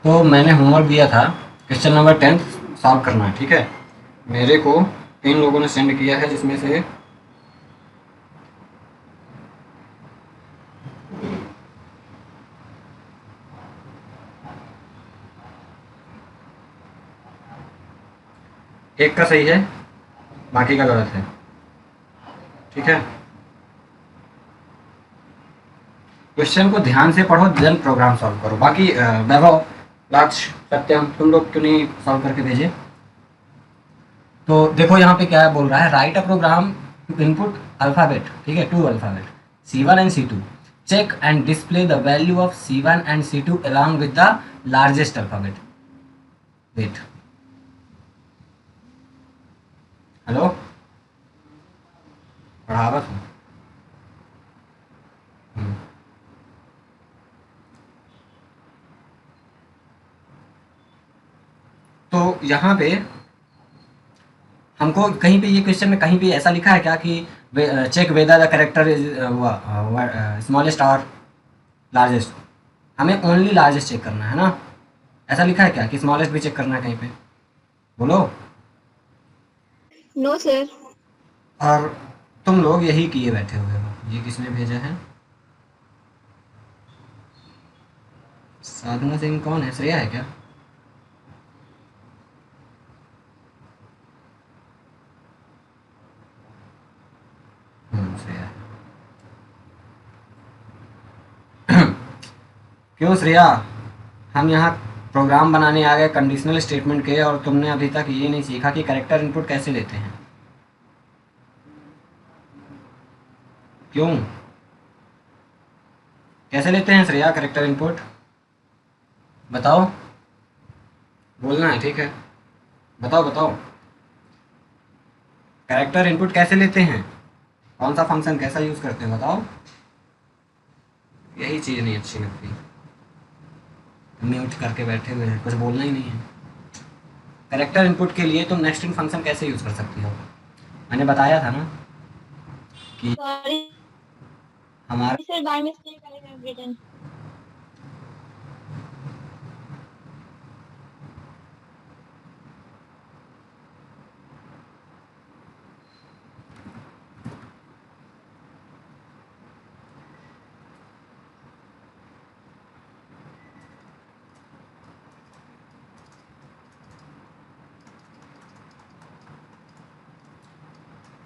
तो मैंने होमवर्क दिया था, क्वेश्चन नंबर 10 सॉल्व करना है, ठीक है। मेरे को 3 लोगों ने सेंड किया है, जिसमें से एक का सही है, बाकी का गलत है, ठीक है। क्वेश्चन को ध्यान से पढ़ो, देन प्रोग्राम सॉल्व करो। बाकी वैभव, लक्ष्य, सत्यम, तुम लोग क्यों नहीं सॉल्व करके भेजे? तो देखो यहाँ पे क्या बोल रहा है, write a program to input alphabet, ठीक है, 2 alphabet C1 and C2, check and display the value of C1 and C2 along with the largest alphabet. Wait, hello, पढ़ावत हूँ। तो यहाँ पे हमको कहीं पे ये क्वेश्चन में कहीं पे ऐसा लिखा है क्या कि check whether the character is smallest और लार्जेस्ट? हमें ओनली लार्जेस्ट चेक करना है ना, ऐसा लिखा है क्या कि स्मॉलेस्ट भी चेक करना है कहीं पे? बोलो। No sir. और तुम लोग यही किए बैठे हुए हो। ये किसने भेजा है? साधना सिंह कौन है? श्रेया है क्या? श्रेया है। क्यों श्रेया, हम यहाँ प्रोग्राम बनाने आ गए कंडीशनल स्टेटमेंट के, और तुमने अभी तक ये नहीं सीखा कि कैरेक्टर इनपुट कैसे लेते हैं। क्यों, कैसे लेते हैं श्रेया कैरेक्टर इनपुट? बताओ, बोलना है, ठीक है, बताओ बताओ। कैरेक्टर इनपुट कैसे लेते हैं, कौन सा फंक्शन कैसा यूज़ करते हैं, बताओ। यही चीज़ नहीं अच्छी लगती, म्यूट करके बैठे हुए हैं, कुछ बोलना ही नहीं है। कैरेक्टर इनपुट के लिए तुम नेक्स्ट इन फंक्शन कैसे यूज़ कर सकती हो? मैंने बताया था ना कि सॉरी हमारा sir, by mistake I have written.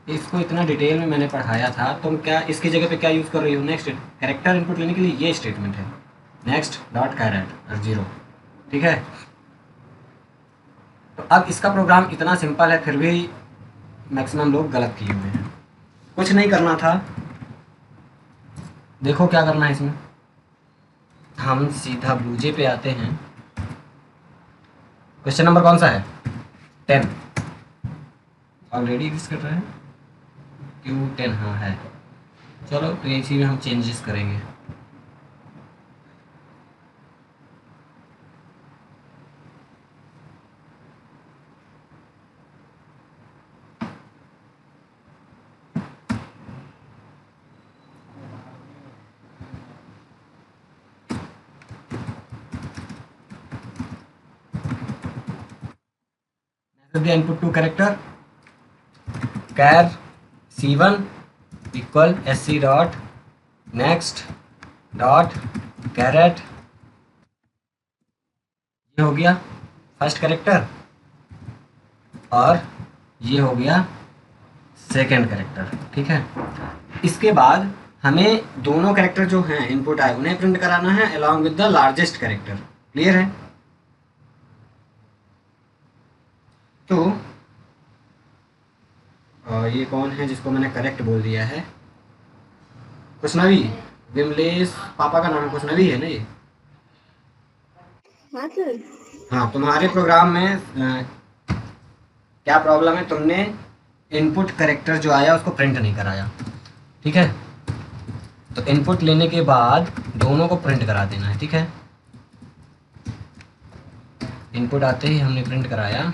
इसको इतना डिटेल में मैंने पढ़ाया था, तुम क्या इसकी जगह पे क्या यूज़ कर रही हो? नेक्स्ट कैरेक्टर इनपुट लेने के लिए ये स्टेटमेंट है, नेक्स्ट डॉट कैरेट और 0, ठीक है। तो अब इसका प्रोग्राम इतना सिंपल है, फिर भी मैक्सिमम लोग गलत किए हुए हैं। कुछ नहीं करना था, देखो क्या करना है इसमें। हम सीधा ब्लूजे पे आते हैं। क्वेश्चन नंबर कौन सा है? 10 ऑलरेडी एग्जिस्ट कर रहा है, Q10 हाँ है। चलो तो इसी में हम चेंजेस करेंगे। the input to character char C1 equal sc dot next dot caret, ये हो गया फर्स्ट कैरेक्टर और ये हो गया सेकंड कैरेक्टर, ठीक है। इसके बाद हमें दोनों कैरेक्टर जो हैं इनपुट आए उन्हें प्रिंट कराना है along with the largest character, clear है? तो ये कौन है जिसको मैंने करेक्ट बोल दिया है? खुशनवी, विमलेश पापा का नाम है, खुशनवी है ना ये? हाँ सर। हाँ, तुम्हारे प्रोग्राम में क्या प्रॉब्लम है, तुमने इनपुट करेक्टर जो आया उसको प्रिंट नहीं कराया, ठीक है। तो इनपुट लेने के बाद दोनों को प्रिंट करा देना है, ठीक है। इनपुट आते ही हमने प्रिंट कराया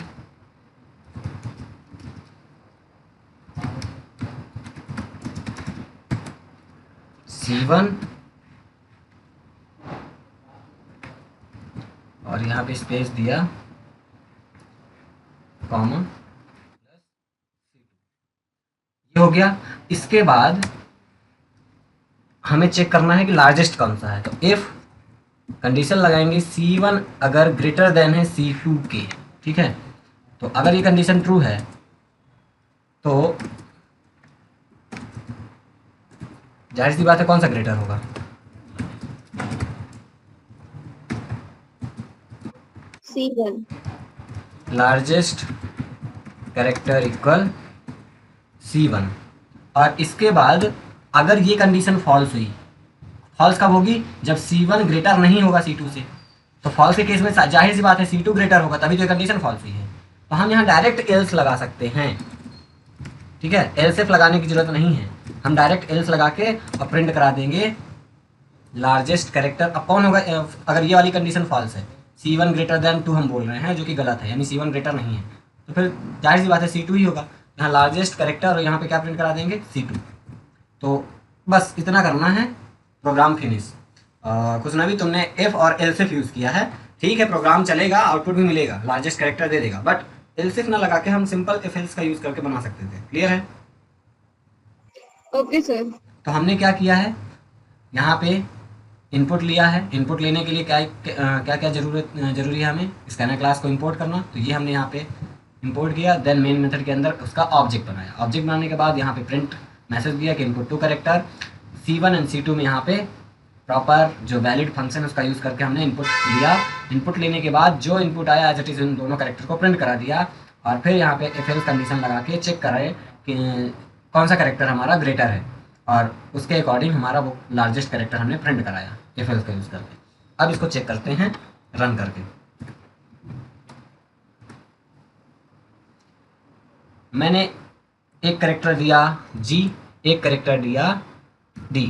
C1 और यहाँ पे स्पेस दिया कॉमा, ये हो गया। इसके बाद हमें चेक करना है कि लार्जेस्ट कौन सा है, तो इफ कंडीशन लगाएंगे C1 अगर ग्रेटर देन है C2 के, ठीक है। तो अगर ये कंडीशन ट्रू है तो जाहिर सी बात है कौन सा ग्रेटर होगा, C1। Largest character equal C1। और इसके बाद अगर ये कंडीशन फॉल्स हुई, फॉल्स कब होगी, जब C1 ग्रेटर नहीं होगा C2 से। तो फॉल्स के केस में जाहिर सी बात है C2 ग्रेटर होगा, तभी तो ये कंडीशन फॉल्स हुई है। तो हम यहाँ डायरेक्ट एल्स लगा सकते हैं, ठीक है। एल्स इफ लगाने की जरूरत नहीं है, हम डायरेक्ट एल्स लगा के और प्रिंट करा देंगे लार्जेस्ट कैरेक्टर। अब कौन होगा अगर ये वाली कंडीशन फॉल्स है, C1 ग्रेटर देन 2 हम बोल रहे हैं, जो कि गलत है, यानी C1 ग्रेटर नहीं है, तो फिर जाहिर सी बात है C2 ही होगा। यहाँ लार्जेस्ट कैरेक्टर और यहाँ पे क्या प्रिंट करा देंगे, C2। तो बस इतना करना है, प्रोग्राम फिनिश। कुछ ना भी तुमने इफ और एल्स इफ यूज़ किया है, ठीक है, प्रोग्राम चलेगा, आउटपुट भी मिलेगा, लार्जेस्ट कैरेक्टर दे देगा, बट एल्स इफ ना लगा के हम सिंपल इफ एल्स का यूज़ करके बना सकते थे। क्लियर है? Okay sir. तो हमने क्या किया है, यहाँ पे इनपुट लिया है। इनपुट लेने के लिए क्या क्या क्या जरूरी है, हमें स्कैनर क्लास को इंपोर्ट करना। तो ये हमने यहाँ पे इंपोर्ट किया, देन मेन मेथड के अंदर उसका ऑब्जेक्ट बनाया। ऑब्जेक्ट बनाने के बाद यहाँ पे प्रिंट मैसेज दिया कि input to character C1 and C2 में यहाँ पे प्रॉपर जो वैलिड फंक्शन है उसका यूज़ करके हमने इनपुट लिया। इनपुट लेने के बाद जो इनपुट आया एज इट इज़ इन दोनों कैरेक्टर को प्रिंट करा दिया, और फिर यहाँ पे इफ एल्स कंडीशन लगा के चेक कराए कि कौन सा कैरेक्टर हमारा ग्रेटर है, और उसके अकॉर्डिंग हमारा वो लार्जेस्ट कैरेक्टर हमने प्रिंट कराया इफ एल्स का यूज़ करके। अब इसको चेक करते हैं रन करके। मैंने एक कैरेक्टर दिया G, एक कैरेक्टर दिया D।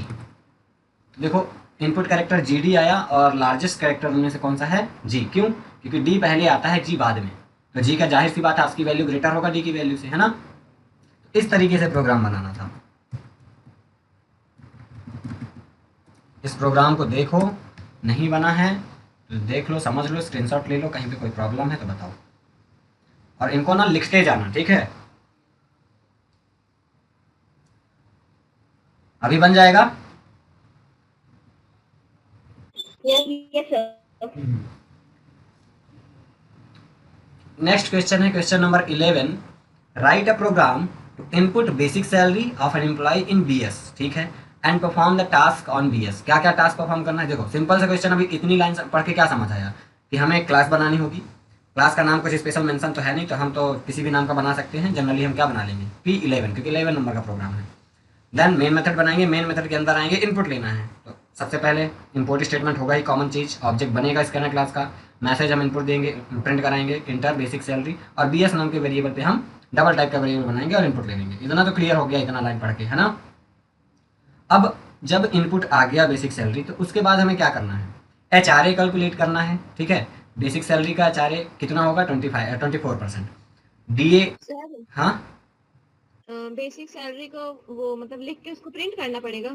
देखो इनपुट कैरेक्टर GD आया और लार्जेस्ट कैरेक्टर उनमें से कौन सा है, G। क्यों? क्योंकि D पहले आता है, G बाद में। तो G का जाहिर सी बात है उसकी वैल्यू ग्रेटर होगा D की वैल्यू से, है ना। तो इस तरीके से प्रोग्राम बनाना था। इस प्रोग्राम को देखो, नहीं बना है तो देख लो, समझ लो, स्क्रीनशॉट ले लो, कहीं पे कोई प्रॉब्लम है तो बताओ, और इनको ना लिखते जाना, ठीक है। अभी बन जाएगा। Yes sir. नेक्स्ट क्वेश्चन है question number 11। Write a program to input basic salary of an employee in BS, ठीक है, and perform the task on BS। क्या क्या टास्क परफॉर्म करना है, देखो सिंपल सा क्वेश्चन। अभी इतनी लाइन पढ़ के क्या समझ आया कि हमें एक क्लास बनानी होगी। क्लास का नाम कुछ स्पेशल मेंशन तो है नहीं, तो हम तो किसी भी नाम का बना सकते हैं। जनरली हम क्या बना लेंगे, P11, क्योंकि 11 नंबर का प्रोग्राम है। देन मेन मेथड बनाएंगे, मेन मेथड के अंदर आएंगे, इनपुट लेना है। तो सबसे पहले इंपोर्ट स्टेटमेंट होगा ही कॉमन चीज, ऑब्जेक्ट बनेगा स्कैनर क्लास का, मैसेज हम इनपुट देंगे, प्रिंट कराएंगे इंटर बेसिक सैलरी, और BS नाम के वेरिएबल पे हम डबल टाइप का वेरिएबल बनाएंगे और इनपुट ले लेंगे। इतना तो क्लियर हो गया, इतना लाइन पढ़ के, है ना। अब जब इनपुट आ गया बेसिक सैलरी, तो उसके बाद हमें क्या करना है, HRA कैलकुलेट करना है, ठीक है। बेसिक सैलरी का HRA कितना होगा, 24%। DA, सर हाँ बेसिक सैलरी को वो मतलब लिख के उसको प्रिंट करना पड़ेगा।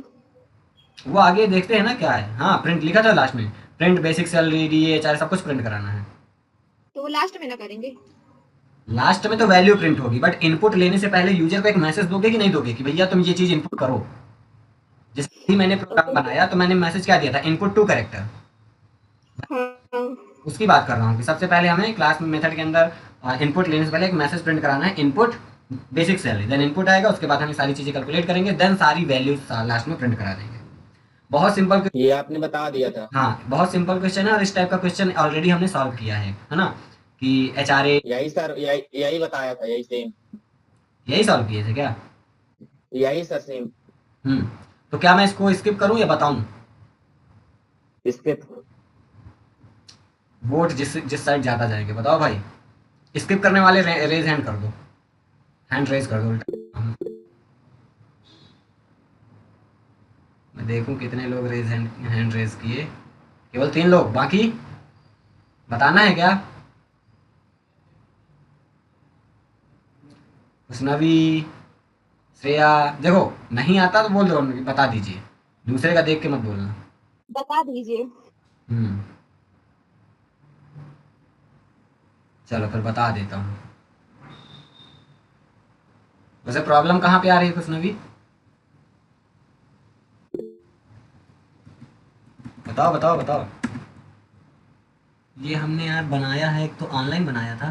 वो आगे देखते हैं ना क्या है। हाँ प्रिंट लिखा था लास्ट में, प्रिंट बेसिक सैलरी DA सब कुछ प्रिंट कराना है। तो वो लास्ट में ना करेंगे। लास्ट में तो वैल्यू प्रिंट होगी, बट इनपुट लेने से पहले यूजर को एक मैसेज दोगे कि नहीं दोगे कि भैया तुम ये चीज इनपुट करो। जैसे ही मैंने प्रोग्राम ओके। बनाया तो मैंने मैसेज क्या दिया था, इनपुट टू कैरेक्टर। हाँ। उसकी बात कर रहा हूँ कि सबसे पहले हमें क्लास मेथड के अंदर इनपुट लेने से पहले एक मैसेज प्रिंट कराना है, input basic salary. Then input आएगा, उसके बाद हम सारी चीजें कैलकुलेट करेंगे, देन सारी वैल्यूज लास्ट में प्रिंट करा देंगे। बहुत सिंपल। ये आपने बता दिया था। हाँ बहुत सिंपल क्वेश्चन है, और इस टाइप का क्वेश्चन ऑलरेडी हमने सॉल्व किया है ना, कि HRA। यही सर, यही बताया था, यही सेम। यही सॉल्व किए थे क्या? यही सर सेम। तो क्या मैं इसको स्किप करूं या बताऊं? इसके वोट जिस साइड ज्यादा जाएंगे बताओ भाई। स्किप करने वाले रेज हैंड कर दो, हैंड रेज कर दो उल्टा। मैं देखूं कितने लोग हैंड रेज किए। केवल 3 लोग, बाकी बताना है क्या? उसनवी, श्रेया, देखो नहीं आता तो बोल दो, बता दीजिए, दूसरे का देख के मत बोलना। बता दीजिए। हम्म चलो फिर बता देता हूँ। वैसे प्रॉब्लम कहाँ पे आ रही है कुछ भी बताओ बताओ बताओ। ये हमने यार बनाया है, एक तो ऑनलाइन बनाया था,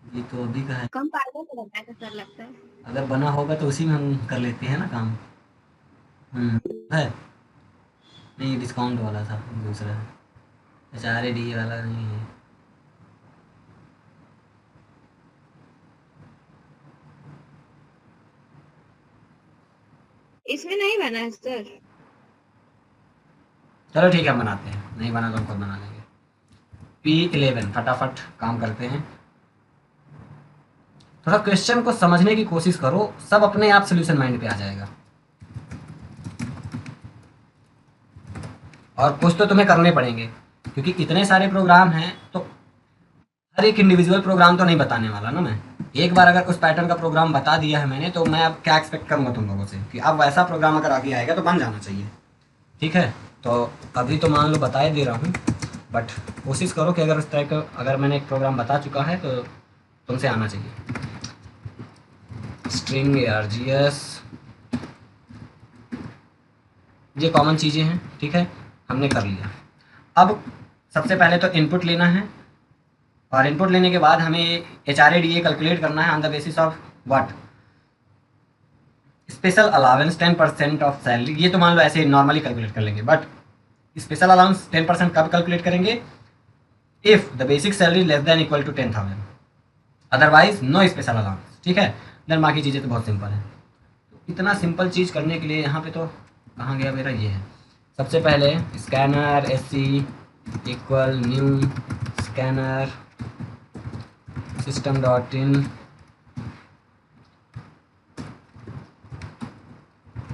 ये तो अभी का है। कम फायदा तो रहता है सर, लगता है। अगर बना होगा तो उसी में हम कर लेते हैं ना काम। है नहीं, डिस्काउंट वाला था दूसरा, HRAD वाला नहीं है। इसमें नहीं बना है सर। चलो ठीक है, हम बनाते हैं, नहीं बना तो हम खुद बना लेंगे। P11 फटाफट काम करते हैं। थोड़ा क्वेश्चन को समझने की कोशिश करो, सब अपने आप सोल्यूशन माइंड पे आ जाएगा। और कुछ तो तुम्हें करने पड़ेंगे, क्योंकि इतने सारे प्रोग्राम हैं, तो हर एक इंडिविजुअल प्रोग्राम तो नहीं बताने वाला ना मैं। एक बार अगर उस पैटर्न का प्रोग्राम बता दिया है मैंने, तो मैं अब क्या एक्सपेक्ट करूंगा तुम लोगों से कि अब वैसा प्रोग्राम अगर आगे आएगा तो बन जाना चाहिए। ठीक है, तो अभी तो मान लो बता ही दे रहा हूँ, बट कोशिश करो कि अगर उस तरह का अगर मैंने एक प्रोग्राम बता चुका है तो तुमसे आना चाहिए। स्ट्रिंग ARGS, ये कॉमन चीज़ें हैं। ठीक है, हमने कर लिया। अब सबसे पहले तो इनपुट लेना है, और इनपुट लेने के बाद हमें HRADA कैलकुलेट करना है on the basis of what, special allowance 10% of salary. ये तो मान लो ऐसे नॉर्मली कैलकुलेट कर लेंगे, बट स्पेशल अलाउंस 10% कब कैलकुलेट करेंगे? If the basic salary less than equal to 10,000, otherwise no special allowance. ठीक है, देन बाकी चीज़ें तो बहुत सिंपल है। तो इतना सिंपल चीज़ करने के लिए यहाँ पे तो कहाँ गया मेरा, ये है। सबसे पहले scanner SC equal new scanner system dot in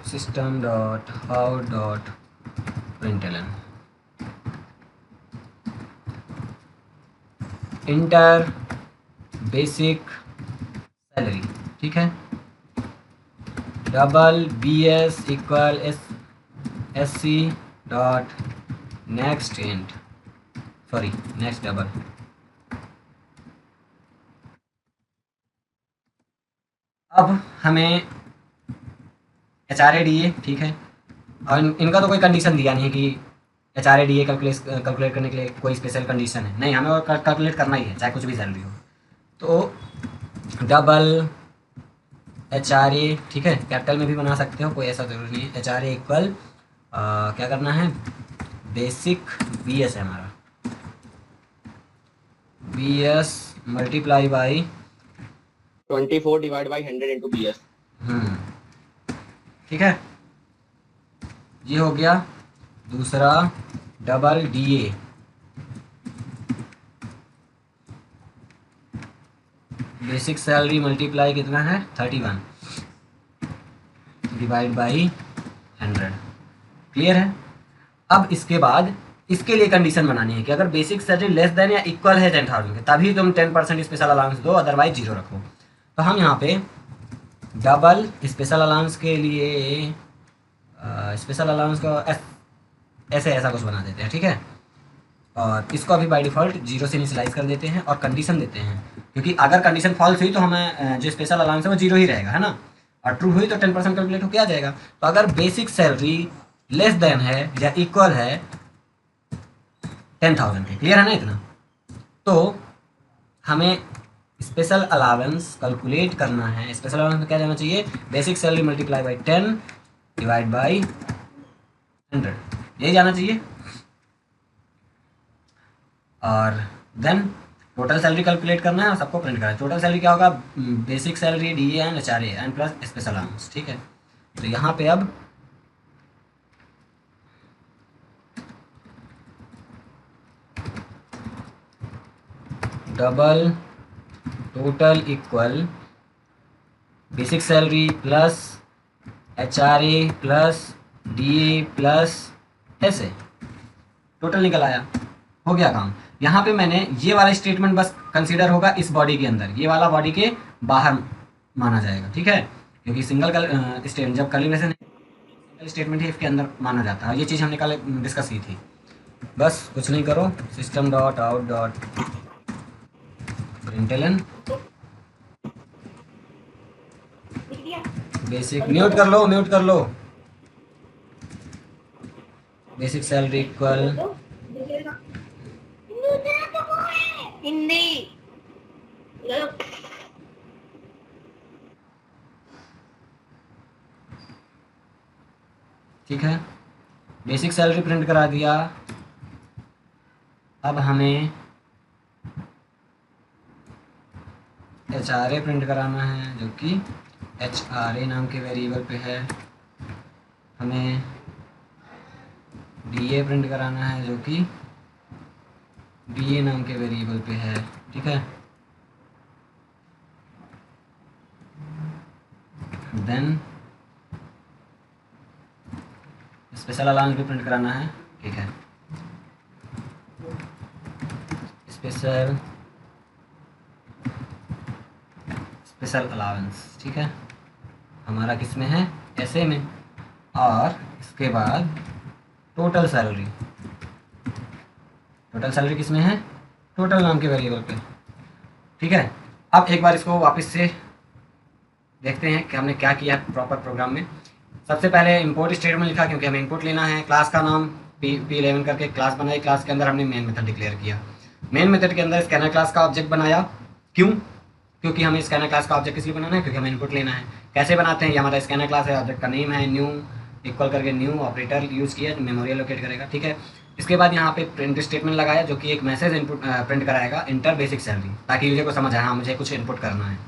system dot out dot println inter basic salary. ठीक है, double BS equal SC dot next int, sorry next double. अब हमें HRADA, ठीक है, और इनका तो कोई कंडीशन दिया नहीं है कि HRADA कैलकुलेट करने के लिए कोई स्पेशल कंडीशन है, नहीं, हमें वो कैलकुलेट करना ही है चाहे कुछ भी सैलरी हो। तो डबल HRA, ठीक है, कैपिटल में भी बना सकते हो, कोई ऐसा जरूरी नहीं है। HRA इक्वल क्या करना है, बेसिक BS है हमारा, BS multiply by 24 divide by 100 into BS। ठीक है, ये हो गया। दूसरा double DA basic salary multiply कितना है 31 डिवाइड बाई 100। क्लियर है। अब इसके बाद इसके लिए कंडीशन बनानी है कि अगर बेसिक सैलरी लेस देन या इक्वल है 10,000 के, तभी तुम 10% स्पेशल अलाउंस दो, अदरवाइज 0 रखो। तो हम यहाँ पे डबल स्पेशल अलाउंस के लिए स्पेशल अलाउंस का ऐसे ऐसा कुछ बना देते हैं। ठीक है, और इसको अभी बाय डिफ़ॉल्ट 0 से इनिशियलाइज कर देते हैं और कंडीशन देते हैं, क्योंकि अगर कंडीशन फॉल्स हुई तो हमें जो स्पेशल अलाउंस है वो 0 ही रहेगा, है ना, और ट्रू हुई तो 10% कैलकुलेट होकर आ जाएगा। तो अगर बेसिक सैलरी लेस देन है या इक्वल है 10,000 के, क्लियर है ना इतना, तो हमें स्पेशल अलावेंस कैलकुलेट करना है। स्पेशल अलावेंस में क्या जाना चाहिए, basic salary multiply by 10 divide by 100, यही जाना चाहिए। और देन टोटल सैलरी कैलकुलेट करना है और सबको प्रिंट करना है। टोटल सैलरी क्या होगा, basic salary DA and HRA and plus special allowance. ठीक है, तो यहाँ पे अब double total equal basic salary plus HRA plus DA plus ऐसे टोटल निकल आया, हो गया काम। यहाँ पे मैंने ये वाला स्टेटमेंट बस कंसीडर होगा इस बॉडी के अंदर, ये वाला बॉडी के बाहर माना जाएगा। ठीक है, क्योंकि सिंगल स्टेटमेंट जब कैलिब्रेशन सिंगल स्टेटमेंट है इसके अंदर माना जाता है। ये चीज़ हमने कल डिस्कस की थी। बस कुछ नहीं करो, system dot out dot println basic, mute कर लो, म्यूट कर लो। Basic salary equal Hindi. ठीक है, बेसिक सैलरी प्रिंट करा दिया। अब हमें HRA प्रिंट कराना है, जो कि HRA नाम के वेरिएबल पे है। हमें DA प्रिंट कराना है, जो कि DA नाम के वेरिएबल पे है। ठीक है, देन स्पेशल अलाउंस भी प्रिंट कराना है। ठीक है, स्पेशल अलाउंस। ठीक है, हमारा किस में है, SA में। और इसके बाद टोटल सैलरी किस में है, टोटल नाम के वेरिएबल पे। ठीक है, अब एक बार इसको वापस से देखते हैं कि हमने क्या किया प्रॉपर प्रोग्राम में। सबसे पहले इंपोर्ट स्टेटमेंट लिखा, क्योंकि हमें इनपुट लेना है। क्लास का नाम P11 करके क्लास बनाई। क्लास के अंदर हमने मेन मेथड डिक्लेयर किया। मेन मेथड के अंदर स्कैनर क्लास का ऑब्जेक्ट बनाया। क्यों? क्योंकि हमें स्कैनर क्लास का ऑब्जेक्ट इसलिए बनाना है क्योंकि हमें इनपुट लेना है। कैसे बनाते हैं, ये हमारा स्कैनर क्लास है, ऑब्जेक्ट का नेम है न्यू, इक्वल करके न्यू ऑपरेटर यूज़ किया जो मेमोरी एलोकेट करेगा। ठीक है, इसके बाद यहाँ पे प्रिंट स्टेटमेंट लगाया, जो कि एक मैसेज इनपुट प्रिंट कराएगा, इंटर बेसिक सैलरी, ताकि यूजर को समझ आए हाँ मुझे कुछ इनपुट करना है।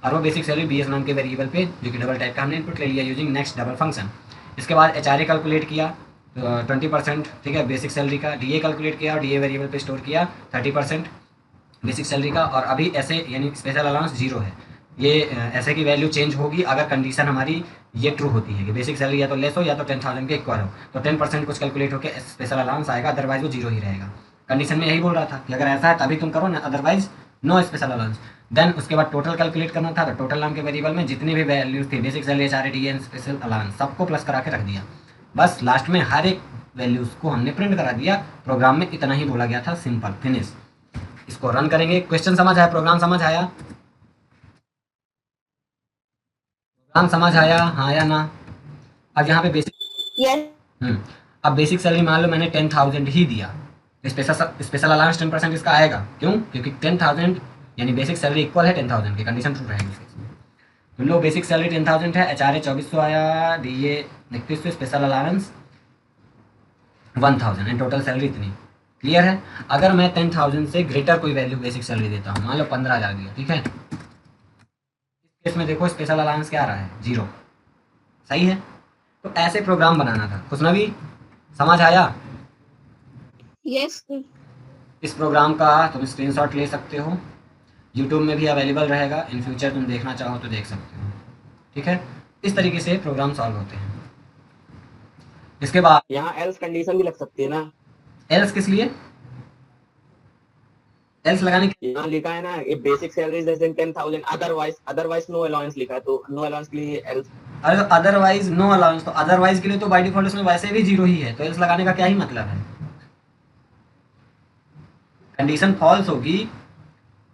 और वो बेसिक सैलरी BS नाम के वेरिएबल पे, जो कि डबल टाइप का, हमने इनपुट ले लिया यूजिंग नेक्स्ट डबल फंक्शन। इसके बाद HRA कैलकुलेट किया 20%। ठीक है, बेसिक सैलरी का। DA कैलकुलेट किया और DA वेरिएबल पे स्टोर किया 30% बेसिक सैलरी का। और अभी ऐसे यानी स्पेशल अलाउंस 0 है। ये ऐसे की वैल्यू चेंज होगी अगर कंडीशन हमारी ये ट्रू होती है कि बेसिक सैलरी या तो लेस हो या तो 10,000 के इक्वल हो, तो 10% कुछ कैलकुलेट होकर स्पेशल अलाउंस आएगा, अदरवाइज वो 0 ही रहेगा। कंडीशन में यही बोल रहा था कि अगर ऐसा है तभी तुम करो ना, otherwise no special allowance. Then उसके बाद टोटल कैलकुलेट करना था, तो टोटल नाम के वेरिएबल में जितनी भी वैल्यूज थी, basic salary, HRA, DA, special allowance, सबको प्लस करा के रख दिया। बस लास्ट में हर एक वैल्यूज को हमने प्रिंट करा दिया। प्रोग्राम में इतना ही बोला गया था, सिंपल, फिनिश। इसको रन करेंगे। क्वेश्चन समझ आया, प्रोग्राम समझ आया, प्रोग्राम समझ आया हाँ या ना? अब यहाँ पे बेसिक यस। अब बेसिक सैलरी मान लो मैंने 10,000 ही दिया, स्पेशल अलाउंस 10% इसका आएगा। क्यों? क्योंकि 10,000 यानी बेसिक सैलरी इक्वल है 10,000 की, कंडीशन ट्रू रहेगी इसके। तो लो बेसिक सैलरी 10,000 है, HRA 2400 आया, DA 3100, special allowance 1,000 and total salary इतनी। क्लियर है? अगर मैं 10,000 से ग्रेटर कोई वैल्यू बेसिक सैलरी देता हूँ, मान लो 15,000 दिया, ठीक है, इस केस में देखो स्पेशल अलाउंस क्या आ रहा है, 0। सही है? तो ऐसे प्रोग्राम बनाना था। खुशनबी समझ आया? यस। इस प्रोग्राम का तुम स्क्रीनशॉट ले सकते हो, यूट्यूब में भी अवेलेबल रहेगा, इन फ्यूचर तुम देखना चाहो तो देख सकते हो। ठीक है, इस तरीके से प्रोग्राम सॉल्व होते हैं। इसके बाद यहाँ एल्स कंडीशन भी लग सकती है ना? एल्स किस लिए? एल्स लगाने के यहाँ लिखा है ना, if basic salary is less than 10,000 otherwise no allowance लिखा है, तो नो अलाउंस के लिए एल्स। अरे तो अदरवाइज नो अलाउंस, तो अदरवाइज के लिए तो बाय डिफॉल्ट उसमें वैसे भी 0 ही है, तो एल्स लगाने का क्या ही मतलब है? कंडीशन फॉल्स होगी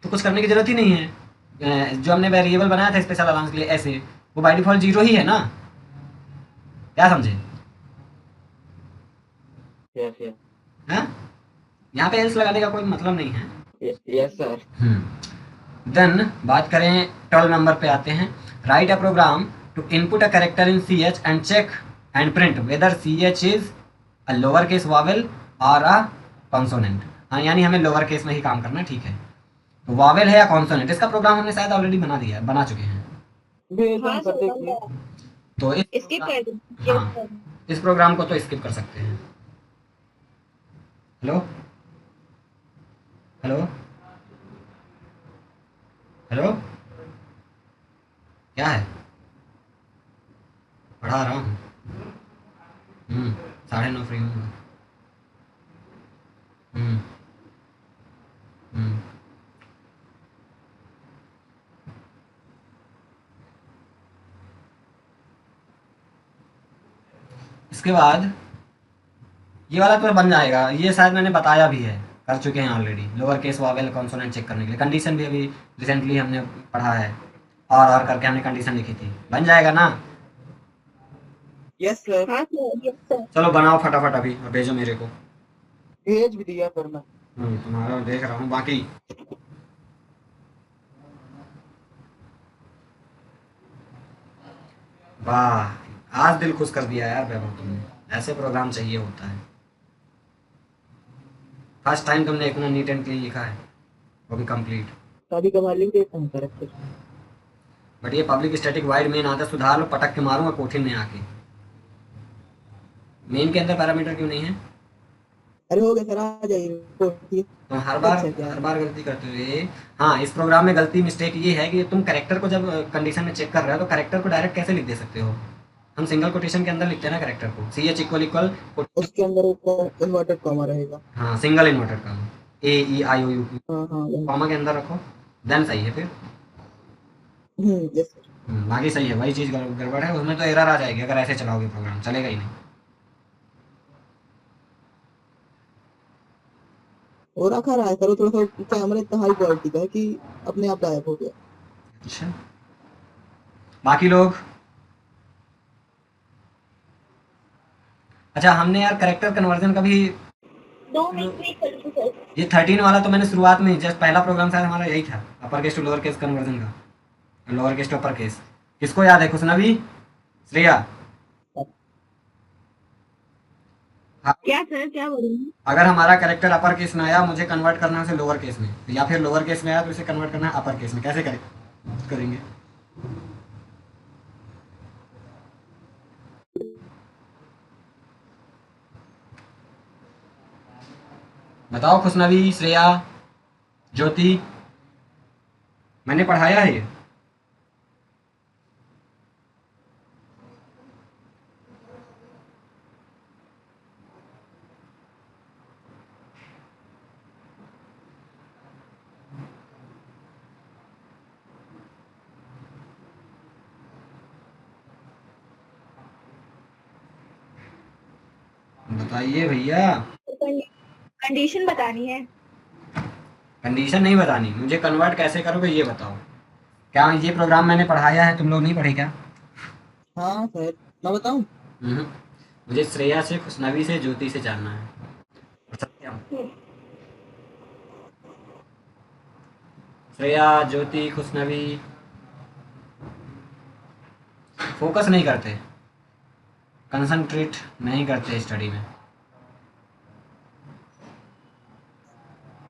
तो कुछ करने की जरूरत ही नहीं है। जो हमने वेरिएबल बनाया था स्पेशल अलाउंस के लिए ऐसे, वो बाय डिफॉल्ट 0 ही है ना। क्या समझे? यस यस हैं? यहाँ पे एल्स लगाने का कोई मतलब नहीं है। Yes sir. देन बात करें 12 नंबर पे आते हैं। Write a program to input a character in CH and check and print whether CH is a lower case vowel और अ कॉन्सोनेंट। हाँ, यानी हमें लोअर केस में ही काम करना है। ठीक है, तो वावेल है या कॉन्सोनेंट, इसका प्रोग्राम हमने शायद ऑलरेडी बना चुके हैं। हाँ सर देखिए, तो स्किप कर दो। हाँ, यस सर। इस प्रोग्राम को तो स्किप कर सकते हैं। हेलो हेलो हेलो, क्या है? पढ़ा रहा हूँ। 9:30 फ्री हूँ। हम्म हम्म इसके बाद ये वाला तो बन जाएगा, ये शायद मैंने बताया भी है। कर चुके हैं already, lower case vowel consonant check करने के लिए। कंडीशन भी अभी रिसेंटली हमने पढ़ा है, और करके हमने कंडीशन लिखी थी। बन जाएगा ना? यस सर, हाँ सर, यस सर। चलो बनाओ फटाफट अभी और भेजो मेरे को। भेज भी दिया सर मैं। तुम्हारा देख रहा हूँ बाकी। वाह, आज दिल खुश कर दिया यार वैभव तुमने। ऐसे प्रोग्राम चाहिए होता है। फर्स्ट टाइम तुमने इतना नीट एंड क्लीन लिखा है, वो भी कंप्लीट। कभी कभार लिख देता हूँ करेक्टर। बट ये पब्लिक स्टैटिक वाइड मेन आता सुधार लो, पटक के मारूंगा कोठिन में आके। मेन के अंदर पैरामीटर क्यों नहीं है? अरे हो गया सर, आ जाइए कोठी। तुम हर बार गलती करते हो ये। हाँ, इस प्रोग्राम में गलती मिस्टेक ये है कि तुम करेक्टर को जब कंडीशन में चेक कर रहे हो तो करेक्टर को डायरेक्ट कैसे लिख दे सकते हो? हम सिंगल कोटेशन के अंदर लिखते हैं ना करेक्टर को, सी एच इक्वल इक्वल। उसके अंदर एक इन्वर्टेड कॉमा रहेगा। हाँ, single inverted comma, A E I O U हाँ हाँ कॉमा के अंदर रखो, देन सही है फिर। Yes sir. बाकी सही है, वही चीज़ गड़बड़ है उसमें, तो एरर आ जाएगी अगर ऐसे चलाओगे प्रोग्राम, चलेगा ही नहीं। हो रखा रहा है सर, वो थोड़ा सा कैमरा इतना हाई क्वालिटी का है कि अपने आप गायब हो गया। अच्छा, बाकी लोग? अच्छा, हमने यार करेक्टर कन्वर्जन का भी 2 मिनट वेट कर लो सर। ये 13 वाला तो मैंने शुरुआत में जस्ट पहला प्रोग्राम शायद हमारा यही था, upper case to lower case conversion का, lower case to upper case. किसको याद है? खुशनबी, श्रेया? हाँ, क्या सर, क्या बोलूँ? अगर हमारा करेक्टर अपर केस में आया, मुझे कन्वर्ट करना है उसे लोअर केस में, या फिर लोअर केस में आया तो उसे कन्वर्ट करना है अपर केस में, कैसे करेंगे? बताओ खुशनबी, श्रेया, ज्योति, मैंने पढ़ाया है ये। बताइए भैया। कंडीशन बतानी है। कंडीशन नहीं बतानी, मुझे कन्वर्ट कैसे करोगे ये बताओ। क्या ये प्रोग्राम मैंने पढ़ाया है, तुम लोग नहीं पढ़े क्या? हाँ सर, मैं बताऊँ? हम्म, मुझे श्रेया से, खुशनबी से, ज्योति से जानना है, और सत्यम। श्रेया, ज्योति, खुशनबी फोकस नहीं करते, कंसंट्रेट नहीं करते स्टडी में।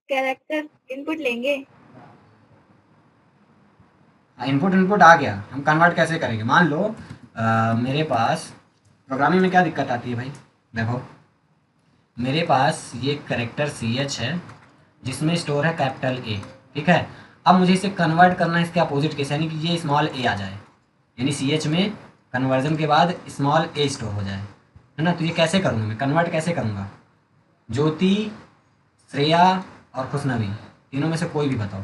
कैरेक्टर इनपुट लेंगे। इनपुट आ गया, हम कन्वर्ट कैसे करेंगे? मान लो मेरे पास प्रोग्रामिंग में क्या दिक्कत आती है भाई? देखो, मेरे पास ये करेक्टर सी एच है जिसमें स्टोर है कैपिटल ए, ठीक है। अब मुझे इसे कन्वर्ट करना है इसके अपोजिट केस, यानी कि ये स्मॉल ए आ जाए, यानी सी एच में कन्वर्जन के बाद स्मॉल ए स्टोर हो जाए, है ना। तो ये कैसे करूँगा मैं, कन्वर्ट कैसे करूँगा? ज्योति, श्रेया और खुशनबी, तीनों में से कोई भी बताओ।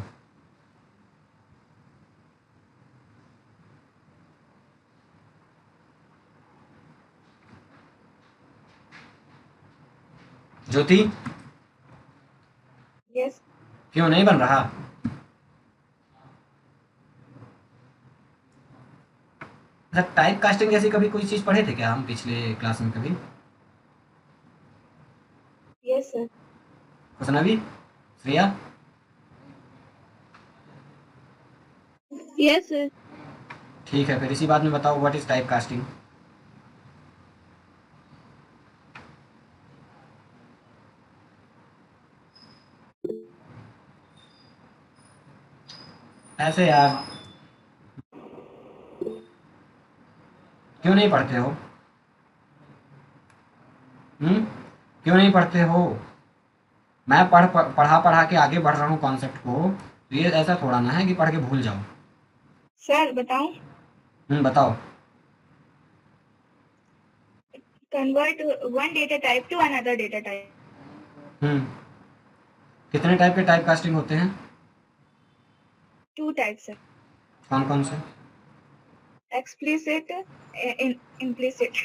ज्योति, यस। क्यों नहीं बन रहा? अच्छा, टाइप कास्टिंग जैसी कभी कोई चीज़ पढ़े थे क्या हम पिछले क्लास में कभी? Yes sir. Khushnabi, Shreya? Yes sir. ठीक है, फिर इसी बात में बताओ, व्हाट इज टाइप कास्टिंग? ऐसे यार, क्यों नहीं पढ़ते हो? क्यों नहीं पढ़ते हो? मैं पढ़ा के आगे बढ़ रहा हूँ कॉन्सेप्ट को, तो ये ऐसा थोड़ा ना है कि पढ़ के भूल जाओ। सर बताऊं? बताओ। Convert one data type two another data type. कितने टाइप के टाइप कास्टिंग होते हैं? 2 टाइप सर। कौन कौन से? Explicit, implicit.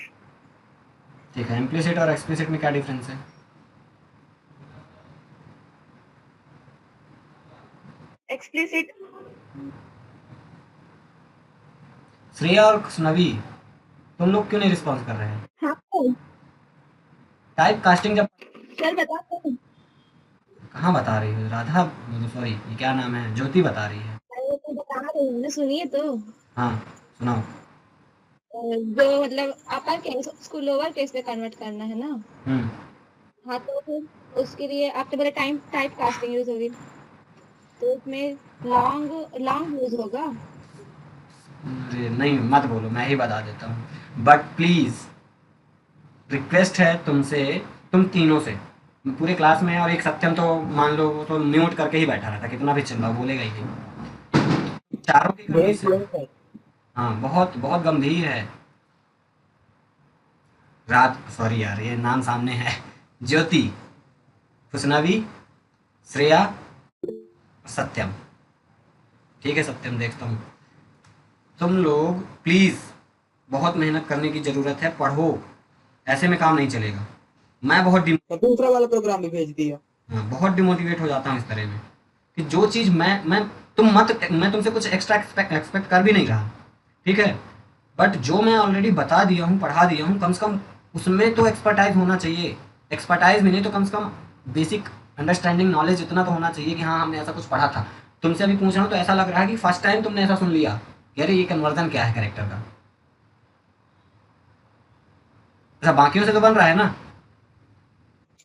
ठीक है, इम्प्लिसिट और एक्सप्लिसिट में क्या डिफरेंस है? एक्सप्लिसिट श्रेया और खुशनवी, तुम लोग क्यों नहीं रिस्पॉन्स कर रहे हैं? हाँ टाइप कास्टिंग जब सर बता दो। कहाँ बता रही हो? राधा, सॉरी, ये क्या नाम है, ज्योति बता रही है। अरे तो बता रही हूँ ना, सुनिए तो। हाँ, सुनाओ। जो मतलब अपर केस उसको लोअर केस में कन्वर्ट करना है ना। हम्म। हाँ तो फिर उसके लिए आपके बोले टाइम टाइप कास्टिंग यूज होगी, तो उसमें लॉन्ग लॉन्ग यूज होगा। अरे नहीं, मत बोलो, मैं ही बता देता हूँ। बट प्लीज, रिक्वेस्ट है तुमसे, तुम तीनों से, पूरे क्लास में, और एक सत्यम तो मान लो वो तो म्यूट करके ही बैठा रहता, कितना भी चिल्लाओ बोलेगा ही नहीं। चारों की मेरे कंडीशन, स्टूडेंट है। हाँ, बहुत बहुत गंभीर है। रात, सॉरी यार, ये नाम सामने है। ज्योति, खुशनवी, श्रेया, सत्यम। ठीक है सत्यम, देखता हूँ। तुम लोग प्लीज, बहुत मेहनत करने की जरूरत है, पढ़ो, ऐसे में काम नहीं चलेगा। मैं बहुत तो दूसरा वाला प्रोग्राम भी भेज दिया। हाँ, बहुत डिमोटिवेट हो जाता हूँ इस तरह में, कि जो चीज़ मैं तुमसे कुछ एक्स्ट्रा एक्सपेक्ट कर भी नहीं रहा, ठीक है, बट जो मैं ऑलरेडी बता दिया हूँ, पढ़ा दिया हूँ, कम से कम उसमें तो एक्सपर्टाइज होना चाहिए। एक्सपर्टाइज में नहीं तो कम से कम बेसिक अंडरस्टैंडिंग नॉलेज इतना तो होना चाहिए कि हाँ हमने ऐसा कुछ पढ़ा था। तुमसे अभी पूछ रहा हूँ तो ऐसा लग रहा है कि फर्स्ट टाइम तुमने ऐसा सुन लिया कि अरे ये कन्वर्जन क्या है कैरेक्टर का। ऐसा बाकियों से तो बन रहा है ना।